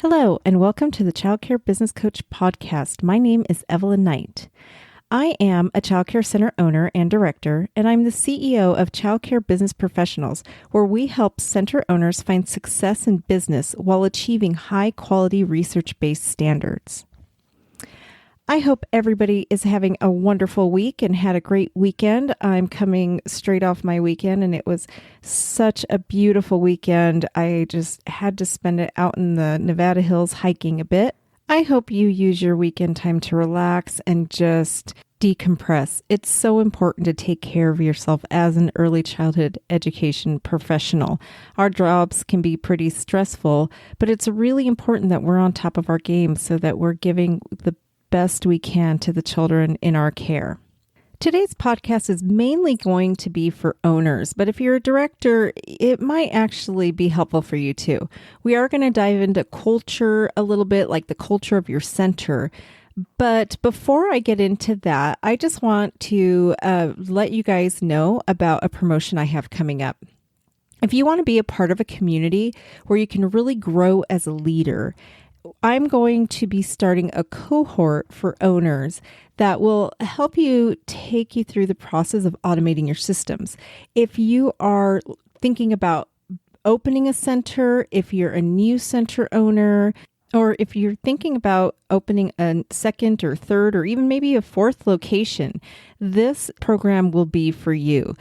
Hello, and welcome to the Childcare Business Coach podcast. My name is Evelyn Knight. I am a childcare center owner and director, and I'm the CEO of Childcare Business Professionals, where we help center owners find success in business while achieving high-quality research-based standards. I hope everybody is having a wonderful week and had a great weekend. I'm coming straight off my weekend, and it was such a beautiful weekend. I just had to spend it out in the Nevada hills hiking a bit. I hope you use your weekend time to relax and just decompress. It's so important to take care of yourself as an early childhood education professional. Our jobs can be pretty stressful, but it's really important that we're on top of our game so that we're giving the best we can to the children in our care. Today's podcast is mainly going to be for owners, but if you're a director, it might actually be helpful for you too. We are going to dive into culture a little bit, like the culture of your center. But before I get into that, I just want to let you guys know about a promotion I have coming up. If you want to be a part of a community where you can really grow as a leader, I'm going to be starting a cohort for owners that will help you take you through the process of automating your systems. If you are thinking about opening a center, if you're a new center owner, or if you're thinking about opening a second or third or even maybe a fourth location, this program will be for you.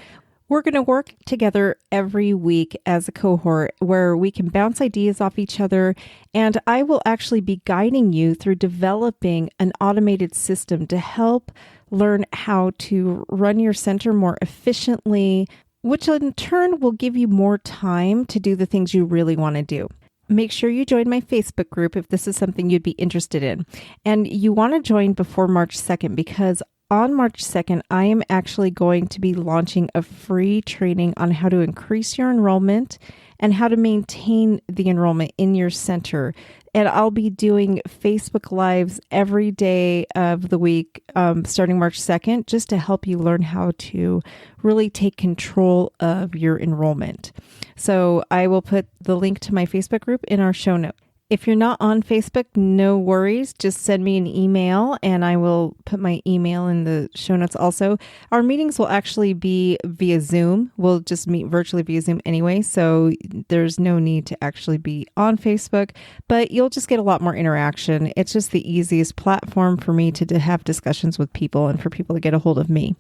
We're going to work together every week as a cohort where we can bounce ideas off each other, and I will actually be guiding you through developing an automated system to help learn how to run your center more efficiently, which in turn will give you more time to do the things you really want to do. Make sure you join my Facebook group if this is something you'd be interested in. And you want to join before March 2nd because on March 2nd, I am actually going to be launching a free training on how to increase your enrollment and how to maintain the enrollment in your center. And I'll be doing Facebook Lives every day of the week starting March 2nd, just to help you learn how to really take control of your enrollment. So I will put the link to my Facebook group in our show notes. If you're not on Facebook, no worries. Just send me an email and I will put my email in the show notes also. Our meetings will actually be via Zoom. We'll just meet virtually via Zoom anyway, so there's no need to actually be on Facebook, but you'll just get a lot more interaction. It's just the easiest platform for me to have discussions with people and for people to get a hold of me.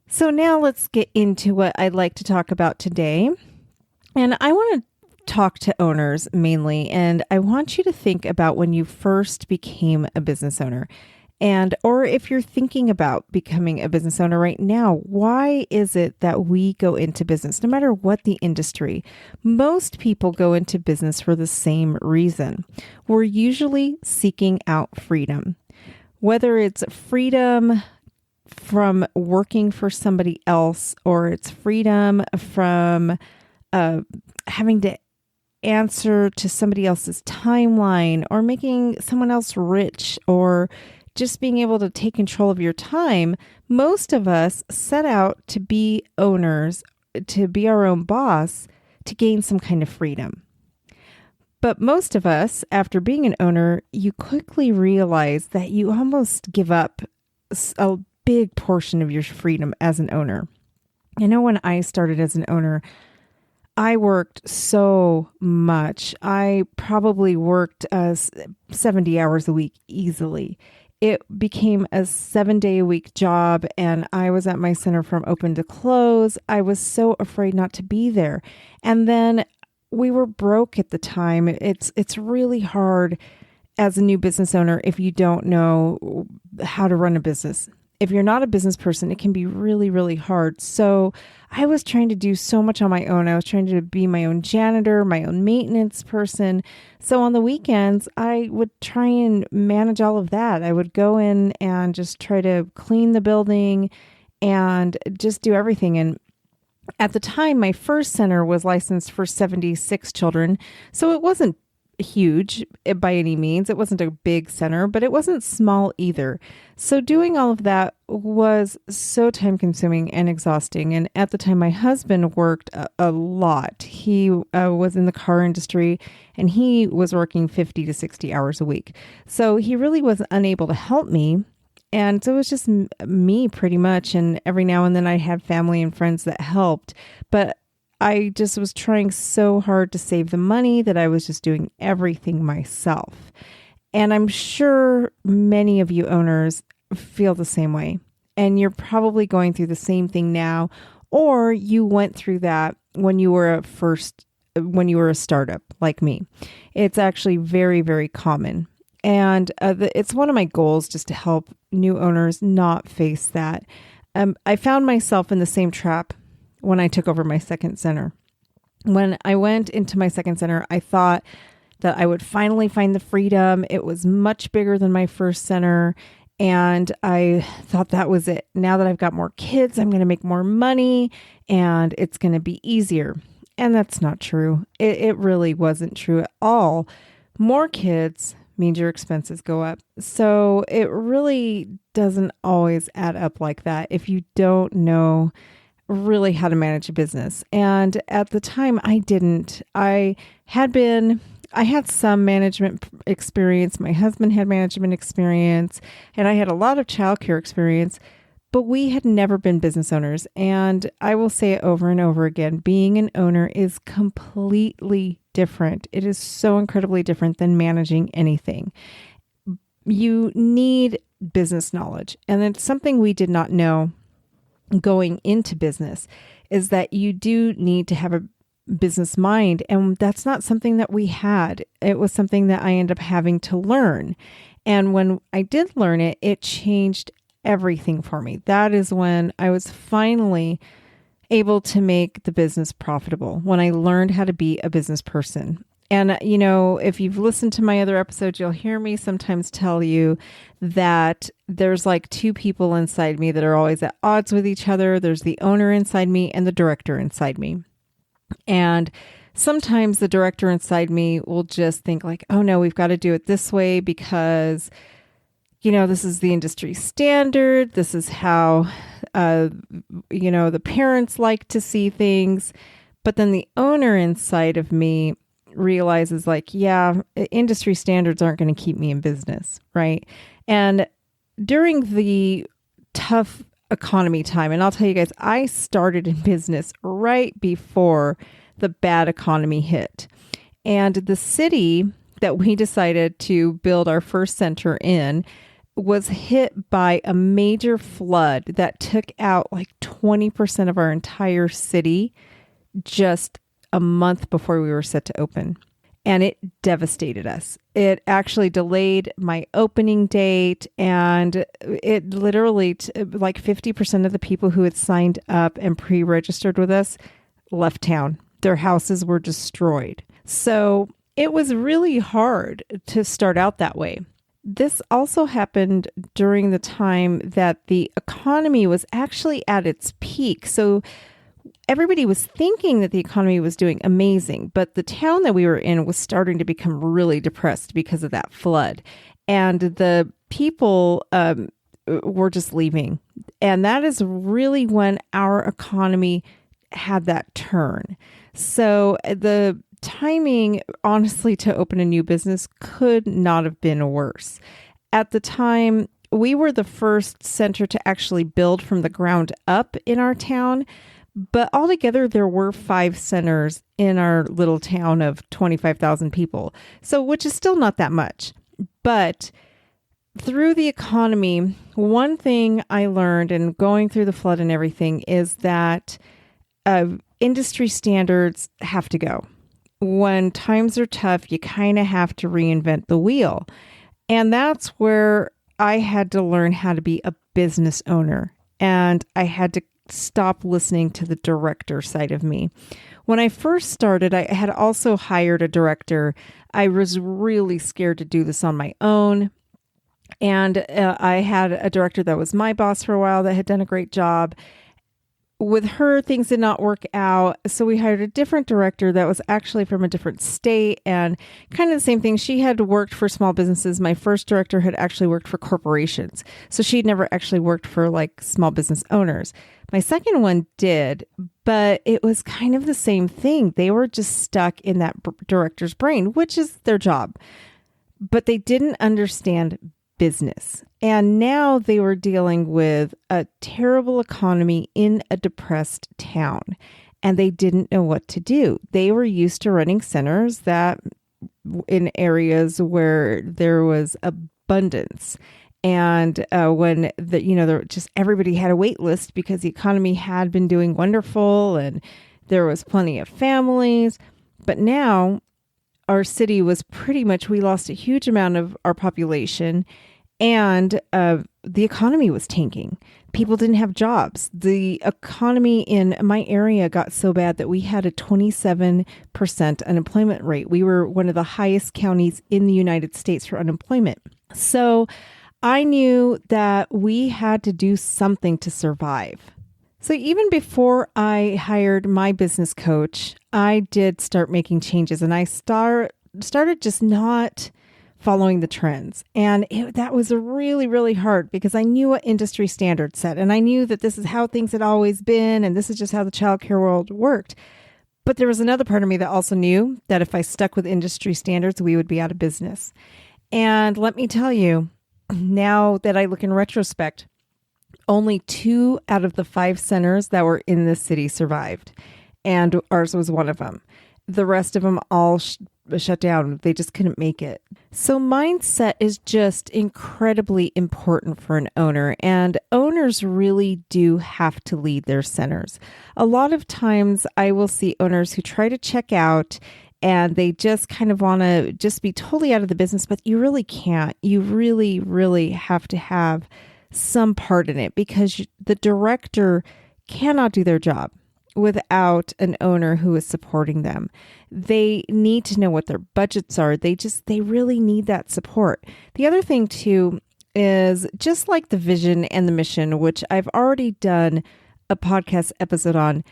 So now let's get into what I'd like to talk about today. And I want to talk to owners mainly, and I want you to think about when you first became a business owner, or if you're thinking about becoming a business owner right now, why is it that we go into business, no matter what the industry? Most people go into business for the same reason. We're usually seeking out freedom, whether it's freedom from working for somebody else, or it's freedom from having to answer to somebody else's timeline, or making someone else rich, or just being able to take control of your time. Most of us set out to be owners, to be our own boss, to gain some kind of freedom. But most of us, after being an owner, you quickly realize that you almost give up a big portion of your freedom as an owner. I know when I started as an owner, I worked so much. I probably worked 70 hours a week easily. It became a 7-day-a-week job, and I was at my center from open to close. I was so afraid not to be there. And then we were broke at the time. It's really hard as a new business owner if you don't know how to run a business. If you're not a business person, it can be really, really hard. So I was trying to do so much on my own. I was trying to be my own janitor, my own maintenance person. So on the weekends, I would try and manage all of that. I would go in and just try to clean the building and just do everything. And at the time, my first center was licensed for 76 children. So it wasn't huge by any means. It wasn't a big center, but it wasn't small either. So doing all of that was so time consuming and exhausting. And at the time, my husband worked a lot. He was in the car industry and he was working 50 to 60 hours a week. So he really was unable to help me. And so it was just me pretty much. And every now and then I had family and friends that helped. But I just was trying so hard to save the money that I was just doing everything myself. And I'm sure many of you owners feel the same way. And you're probably going through the same thing now, or you went through that when you were a startup like me. It's actually very, very common. And it's one of my goals just to help new owners not face that. I found myself in the same trap when I took over my second center. When I went into my second center, I thought that I would finally find the freedom. It was much bigger than my first center. And I thought that was it. Now that I've got more kids, I'm going to make more money and it's going to be easier. And that's not true. It really wasn't true at all. More kids means your expenses go up. So it really doesn't always add up like that if you don't know really how to manage a business. And at the time I didn't. I had some management experience. My husband had management experience and I had a lot of childcare experience, but we had never been business owners. And I will say it over and over again, being an owner is completely different. It is so incredibly different than managing anything. You need business knowledge. And it's something we did not know going into business, is that you do need to have a business mind. And that's not something that we had. It was something that I ended up having to learn. And when I did learn it, it changed everything for me. That is when I was finally able to make the business profitable, when I learned how to be a business person. And, you know, if you've listened to my other episodes, you'll hear me sometimes tell you that there's like two people inside me that are always at odds with each other. There's the owner inside me and the director inside me. And sometimes the director inside me will just think like, oh no, we've got to do it this way because, you know, this is the industry standard. This is how, the parents like to see things. But then the owner inside of me realizes like, yeah, industry standards aren't going to keep me in business, right? And during the tough economy time, and I'll tell you guys, I started in business right before the bad economy hit. And the city that we decided to build our first center in was hit by a major flood that took out like 20% of our entire city just a month before we were set to open. And it devastated us. It actually delayed my opening date. And it literally, like 50% of the people who had signed up and pre-registered with us left town. Their houses were destroyed. So it was really hard to start out that way. This also happened during the time that the economy was actually at its peak. So everybody was thinking that the economy was doing amazing, but the town that we were in was starting to become really depressed because of that flood. And the people were just leaving. And that is really when our economy had that turn. So the timing, honestly, to open a new business could not have been worse. At the time, we were the first center to actually build from the ground up in our town. But altogether, there were 5 centers in our little town of 25,000 people. So, which is still not that much. But through the economy, one thing I learned and going through the flood and everything is that industry standards have to go. When times are tough, you kind of have to reinvent the wheel. And that's where I had to learn how to be a business owner. And I had to stop listening to the director side of me. When I first started, I had also hired a director. I was really scared to do this on my own. And I had a director that was my boss for a while that had done a great job. with her, things did not work out. So we hired a different director that was actually from a different state, and kind of the same thing. She had worked for small businesses. My first director had actually worked for corporations. So she'd never actually worked for like small business owners. My second one did, but it was kind of the same thing. They were just stuck in that director's brain, which is their job, but they didn't understand business. And now they were dealing with a terrible economy in a depressed town, and they didn't know what to do. They were used to running centers that in areas where there was abundance. And when just everybody had a wait list because the economy had been doing wonderful and there was plenty of families. But now our city was we lost a huge amount of our population, and the economy was tanking. People didn't have jobs. The economy in my area got so bad that we had a 27% unemployment rate. We were one of the highest counties in the United States for unemployment. So I knew that we had to do something to survive. So even before I hired my business coach, I did start making changes, and I started just not following the trends. And that was really, really hard because I knew what industry standards said, and I knew that this is how things had always been, and this is just how the childcare world worked. But there was another part of me that also knew that if I stuck with industry standards, we would be out of business. And let me tell you, now that I look in retrospect, only 2 out of the 5 centers that were in this city survived, and ours was one of them. The rest of them all shut down. They just couldn't make it. So mindset is just incredibly important for an owner, and owners really do have to lead their centers. A lot of times I will see owners who try to check out and they just kind of want to just be totally out of the business, but you really can't. You really, really have to have some part in it because the director cannot do their job without an owner who is supporting them. They need to know what their budgets are. They really need that support. The other thing too is just like the vision and the mission, which I've already done a podcast episode on,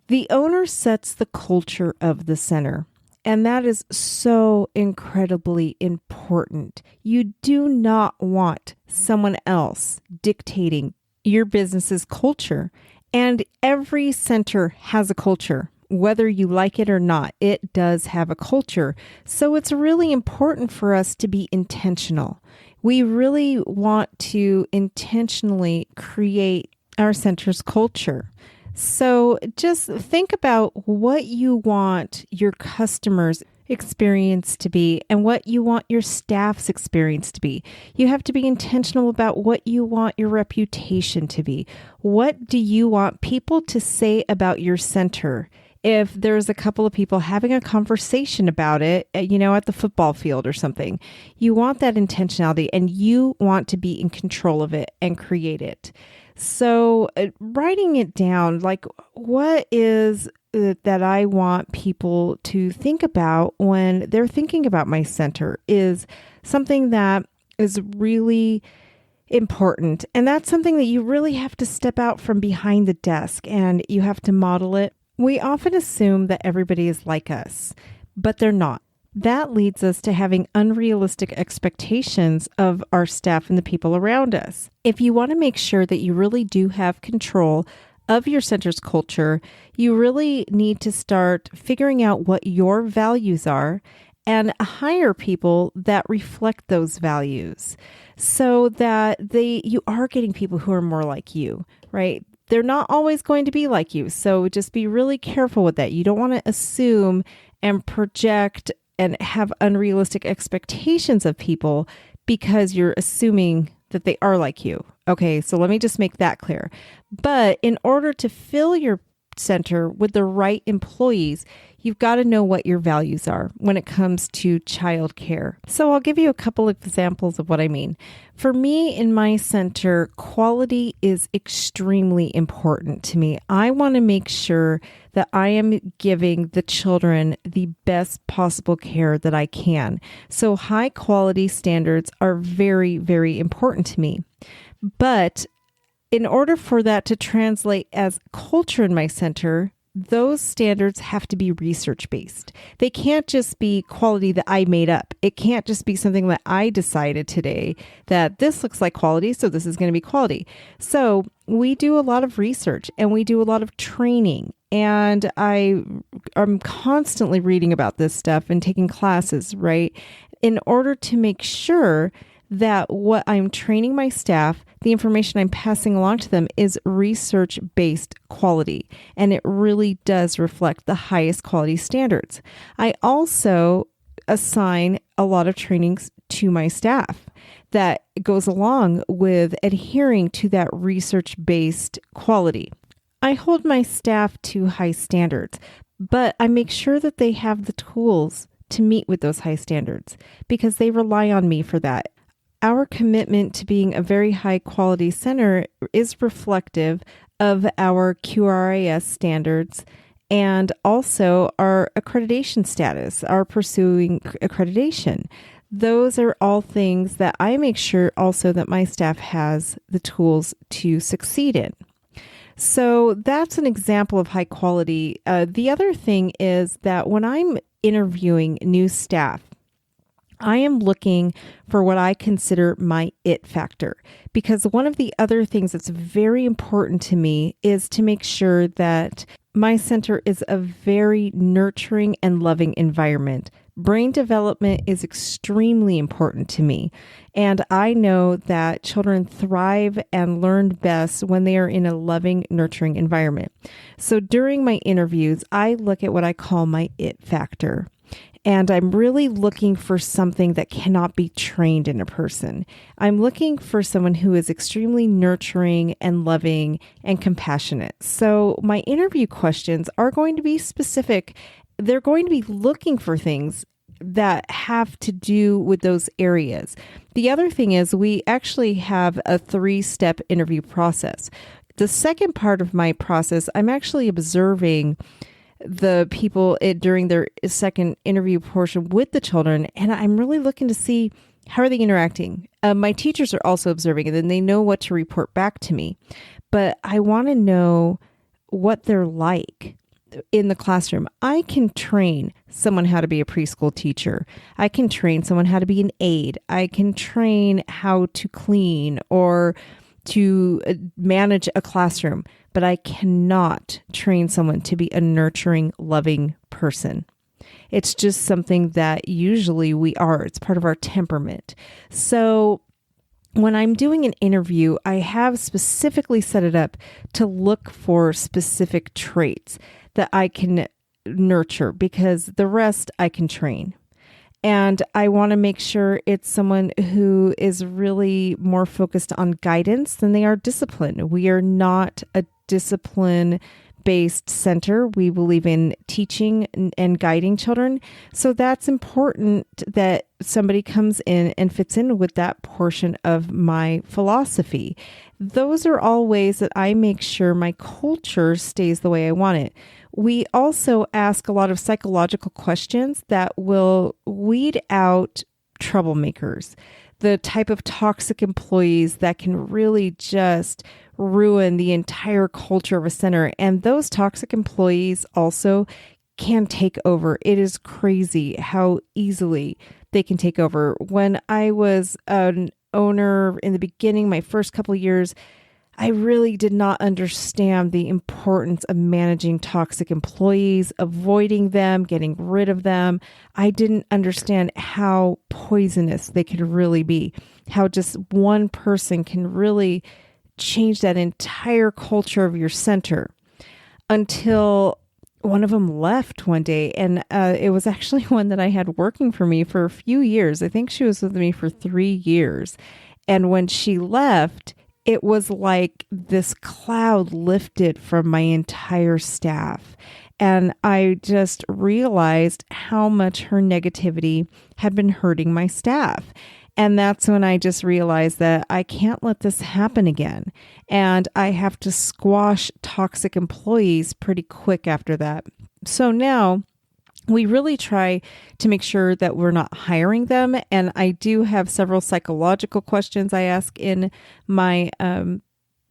the owner sets the culture of the center. And that is so incredibly important. You do not want someone else dictating your business's culture. And every center has a culture. Whether you like it or not, it does have a culture. So it's really important for us to be intentional. We really want to intentionally create our center's culture. So just think about what you want your customers' experience to be and what you want your staff's experience to be. You have to be intentional about what you want your reputation to be. What do you want people to say about your center? If there's a couple of people having a conversation about it, at the football field or something, you want that intentionality and you want to be in control of it and create it. So writing it down, like what is it that I want people to think about when they're thinking about my center is something that is really important. And that's something that you really have to step out from behind the desk and you have to model it. We often assume that everybody is like us, but they're not. That leads us to having unrealistic expectations of our staff and the people around us. If you want to make sure that you really do have control of your center's culture, you really need to start figuring out what your values are and hire people that reflect those values so that you are getting people who are more like you, right? They're not always going to be like you. So just be really careful with that. You don't want to assume and project and have unrealistic expectations of people because you're assuming that they are like you. Okay, so let me just make that clear. But in order to fill your center with the right employees, you've got to know what your values are when it comes to childcare. So I'll give you a couple of examples of what I mean. For me, in my center, quality is extremely important to me. I want to make sure that I am giving the children the best possible care that I can. So high quality standards are very, very important to me. But in order for that to translate as culture in my center, those standards have to be research-based. They can't just be quality that I made up. It can't just be something that I decided today that this looks like quality, so this is going to be quality. So we do a lot of research and we do a lot of training. And I'm constantly reading about this stuff and taking classes, right? In order to make sure that what I'm training my staff, the information I'm passing along to them is research-based quality, and it really does reflect the highest quality standards. I also assign a lot of trainings to my staff that goes along with adhering to that research-based quality. I hold my staff to high standards, but I make sure that they have the tools to meet with those high standards because they rely on me for that. Our commitment to being a very high quality center is reflective of our QRIS standards and also our accreditation status, our pursuing accreditation. Those are all things that I make sure also that my staff has the tools to succeed in. So that's an example of high quality. The other thing is that when I'm interviewing new staff, I am looking for what I consider my it factor, because one of the other things that's very important to me is to make sure that my center is a very nurturing and loving environment. Brain development is extremely important to me, and I know that children thrive and learn best when they are in a loving, nurturing environment. So during my interviews, I look at what I call my it factor. And I'm really looking for something that cannot be trained in a person. I'm looking for someone who is extremely nurturing and loving and compassionate. So my interview questions are going to be specific. They're going to be looking for things that have to do with those areas. The other thing is we actually have a 3-step interview process. The second part of my process, I'm actually observing the people during their second interview portion with the children, and I'm really looking to see how are they interacting. My teachers are also observing, and then they know what to report back to me. But I want to know what they're like in the classroom. I can train someone how to be a preschool teacher. I can train someone how to be an aide. I can train how to clean or to manage a classroom, but I cannot train someone to be a nurturing, loving person. It's just something that usually we are. It's part of our temperament. So when I'm doing an interview, I have specifically set it up to look for specific traits that I can nurture because the rest I can train. And I want to make sure it's someone who is really more focused on guidance than they are discipline. We are not a discipline-based center. We believe in teaching and guiding children. So that's important that somebody comes in and fits in with that portion of my philosophy. Those are all ways that I make sure my culture stays the way I want it. We also ask a lot of psychological questions that will weed out troublemakers, the type of toxic employees that can really just ruin the entire culture of a center. And those toxic employees also can take over. It is crazy how easily they can take over. When I was an owner in the beginning, my first couple of years, I really did not understand the importance of managing toxic employees, avoiding them, getting rid of them. I didn't understand how poisonous they could really be, how just one person can really change that entire culture of your center, until one of them left one day. And it was actually one that I had working for me for a few years. I think she was with me for 3 years. And when she left, it was like this cloud lifted from my entire staff. And I just realized how much her negativity had been hurting my staff. And that's when I just realized that I can't let this happen again. And I have to squash toxic employees pretty quick after that. So now we really try to make sure that we're not hiring them. And I do have several psychological questions I ask in my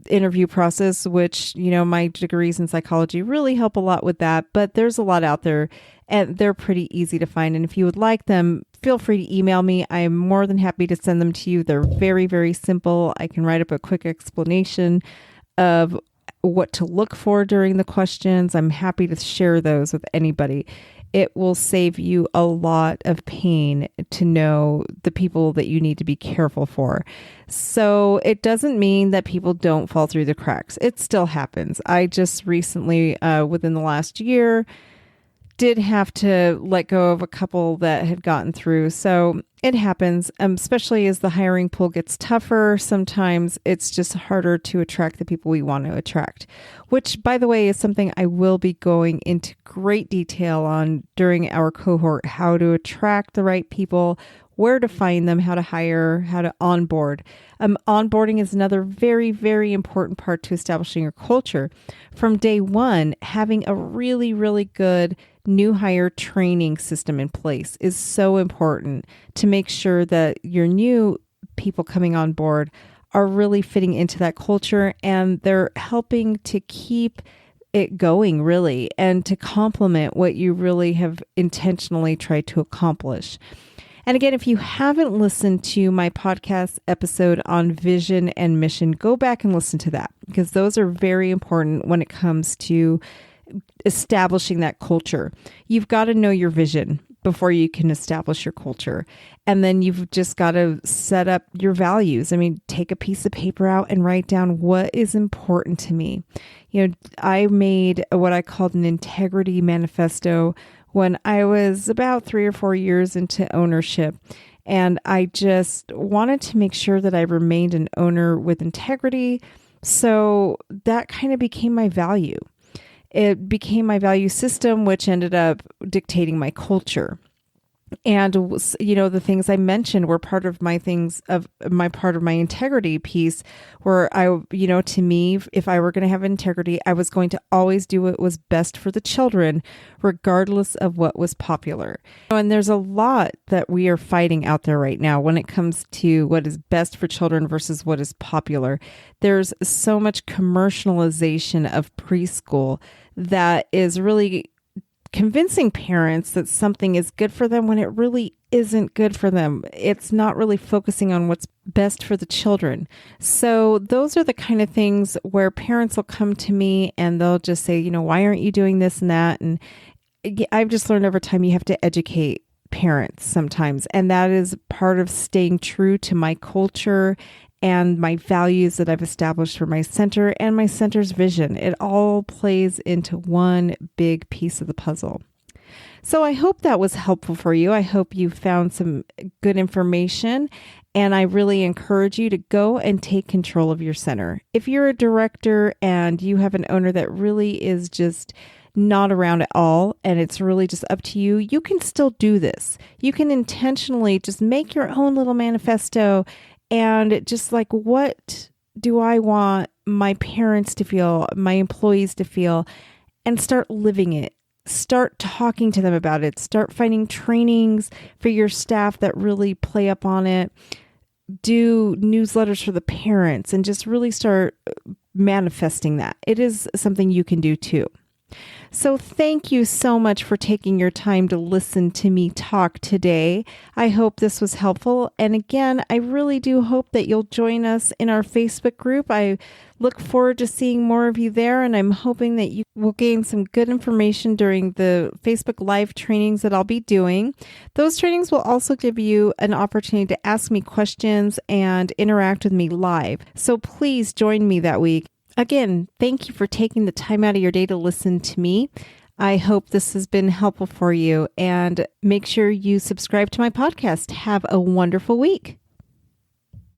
interview process, which, my degrees in psychology really help a lot with that. But there's a lot out there and they're pretty easy to find. And if you would like them, feel free to email me. I am more than happy to send them to you. They're very, very simple. I can write up a quick explanation of what to look for during the questions. I'm happy to share those with anybody. It will save you a lot of pain to know the people that you need to be careful for. So it doesn't mean that people don't fall through the cracks. It still happens. I just recently, within the last year, did have to let go of a couple that had gotten through. So it happens, especially as the hiring pool gets tougher. Sometimes it's just harder to attract the people we want to attract, which, by the way, is something I will be going into great detail on during our cohort, how to attract the right people, where to find them, how to hire, how to onboard. Onboarding is another very, very important part to establishing your culture. From day one, having a really, really good new hire training system in place is so important to make sure that your new people coming on board are really fitting into that culture and they're helping to keep it going, really, and to complement what you really have intentionally tried to accomplish. And again, if you haven't listened to my podcast episode on vision and mission, go back and listen to that, because those are very important when it comes to establishing that culture. You've got to know your vision before you can establish your culture. And then you've just got to set up your values. I mean, take a piece of paper out and write down what is important to me. I made what I called an integrity manifesto when I was about 3 or 4 years into ownership. And I just wanted to make sure that I remained an owner with integrity. So that kind of became my value. It became my value system, which ended up dictating my culture. And, the things I mentioned were part of my integrity piece where to me, if I were going to have integrity, I was going to always do what was best for the children, regardless of what was popular. And there's a lot that we are fighting out there right now when it comes to what is best for children versus what is popular. There's so much commercialization of preschool that is really convincing parents that something is good for them when it really isn't good for them. It's not really focusing on what's best for the children. So those are the kind of things where parents will come to me and they'll just say, why aren't you doing this and that? And I've just learned over time, you have to educate parents sometimes. And that is part of staying true to my culture and my values that I've established for my center and my center's vision. It all plays into one big piece of the puzzle. So I hope that was helpful for you. I hope you found some good information, and I really encourage you to go and take control of your center. If you're a director and you have an owner that really is just not around at all, and it's really just up to you, you can still do this. You can intentionally just make your own little manifesto and just like, what do I want my parents to feel, my employees to feel, and start living it. Start talking to them about it. Start finding trainings for your staff that really play up on it. Do newsletters for the parents and just really start manifesting that. It is something you can do too. So thank you so much for taking your time to listen to me talk today. I hope this was helpful. And again, I really do hope that you'll join us in our Facebook group. I look forward to seeing more of you there, and I'm hoping that you will gain some good information during the Facebook Live trainings that I'll be doing. Those trainings will also give you an opportunity to ask me questions and interact with me live. So please join me that week. Again, thank you for taking the time out of your day to listen to me. I hope this has been helpful for you, and make sure you subscribe to my podcast. Have a wonderful week.